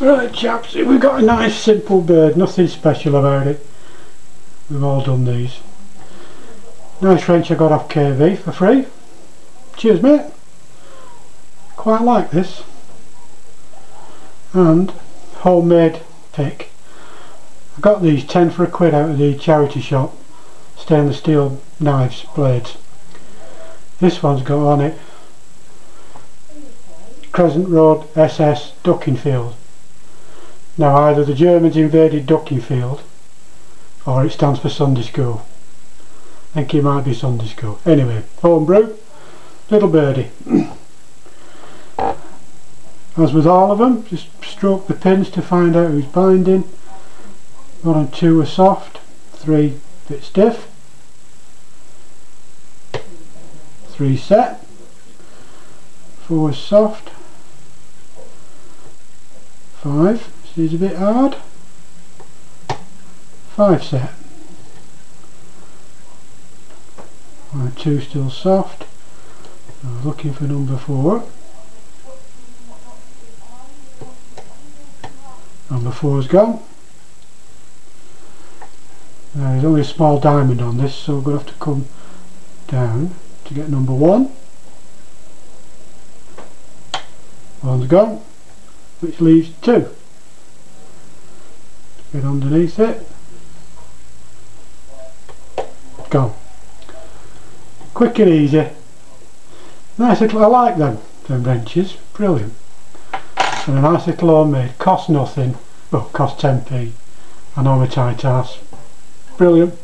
Right chaps, we've got a nice simple bird, nothing special about it. We've all done these. Nice wrench I got off KV for free. Cheers mate. Quite like this. And homemade pick. I got these 10 for a quid out of the charity shop. Stainless steel knives, blades. This one's got on it Crescent Road SS ducking field. Now either the Germans invaded ducking field or it stands for Sunday school. I think it might be Sunday school. Anyway, homebrew, little birdie. As with all of them, just stroke the pins to find out who's binding. 1 and 2 are soft, 3 a bit stiff, 3 set, 4 is soft, 5 is a bit hard, 5 set, 1 and 2 still soft. So looking for number 4. Number 4's gone. Now there's only a small diamond on this, so we're going to have to come down to get number 1. 1's gone, which leaves 2. Get underneath it. Gone. Quick and easy. Nice little, I like them wrenches, brilliant. And a nice little homemade, cost nothing, well cost 10p. I know I'm a tight ass. Brilliant.